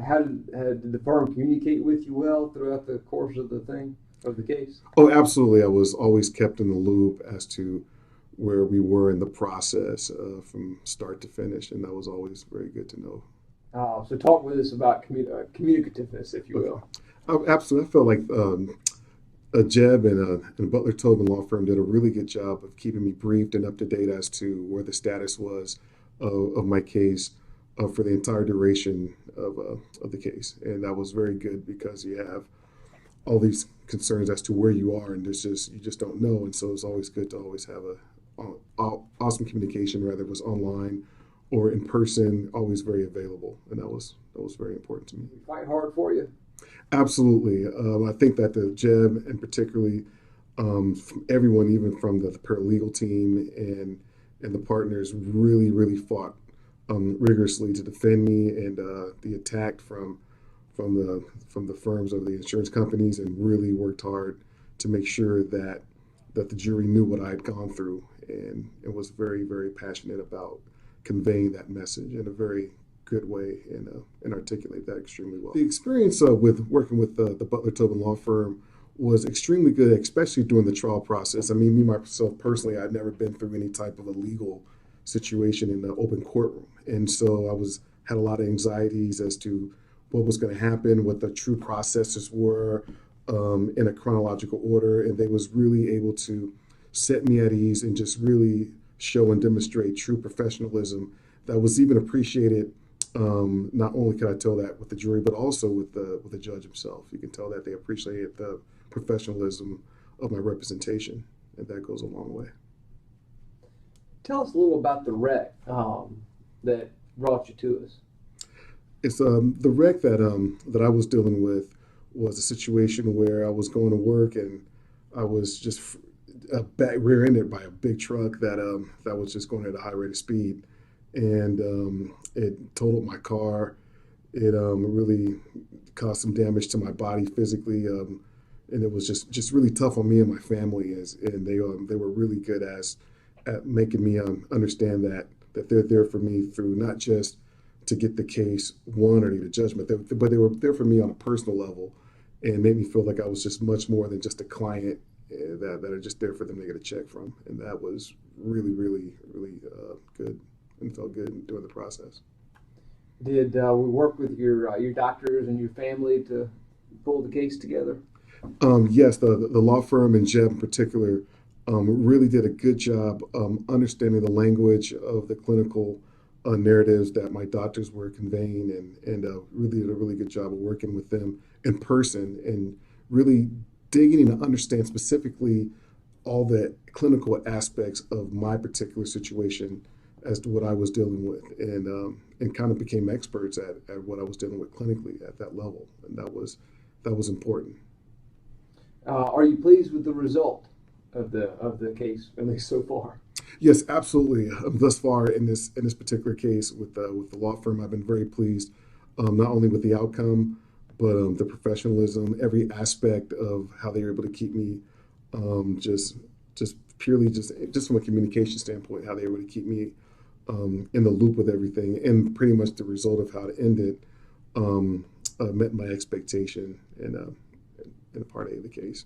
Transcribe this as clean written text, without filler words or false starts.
Did the firm communicate with you well throughout the course of the case? Oh, absolutely. I was always kept in the loop as to where we were in the process from start to finish, and that was always very good to know. So talk with us about communicativeness, if you Okay. will. Absolutely. I felt like Jeb and Butler Tobin Law Firm did a really good job of keeping me briefed and up to date as to where the status was of my case for the entire duration of the case. And that was very good because you have all these concerns as to where you are, and you just don't know. And so it's always good to always have awesome communication, whether it was online or in person, always very available. And that was very important to me. Fight hard for you. Absolutely. I think that the JEB, and particularly from everyone, even from the paralegal team and the partners, really fought rigorously to defend me, and the attack from the firms of the insurance companies, and really worked hard to make sure that the jury knew what I had gone through, and was very passionate about conveying that message in a very good way, and articulate that extremely well. The experience with working with the Butler Tobin Law Firm was extremely good, especially during the trial process. I mean, me myself personally, I'd never been through any type of a legal situation in the open courtroom, and so had a lot of anxieties as to what was going to happen, what the true processes were in a chronological order, and they was really able to set me at ease and just really show and demonstrate true professionalism that was even appreciated. Not only could I tell that with the jury, but also with the judge himself. You can tell that they appreciated the professionalism of my representation, and that goes a long way. Tell us a little about the wreck that brought you to us. It's the wreck that I was dealing with was a situation where I was going to work, and I was just rear-ended by a big truck that was just going at a high rate of speed, and it totaled my car. It really caused some damage to my body physically, and it was just really tough on me and my family. And they were really good at making me understand that they're there for me through not just to get the case won or to get a judgment, but they were there for me on a personal level, and made me feel like I was just much more than just a client that are just there for them to get a check from. And that was really good, and felt good during the process. Did we work with your doctors and your family to pull the case together? Yes, the law firm and Jeb in particular really did a good job understanding the language of the clinical narratives that my doctors were conveying, and really did a really good job of working with them in person, and really digging in to understand specifically all the clinical aspects of my particular situation as to what I was dealing with, and kind of became experts at what I was dealing with clinically at that level, and that was important. Are you pleased with the result of the case, at least so far? Yes, absolutely. Thus far in this particular case with the law firm, I've been very pleased, not only with the outcome, but the professionalism, every aspect of how they were able to keep me just purely just from a communication standpoint, how they were able to keep me in the loop with everything, and pretty much the result of how it ended met my expectation in a part A of the case.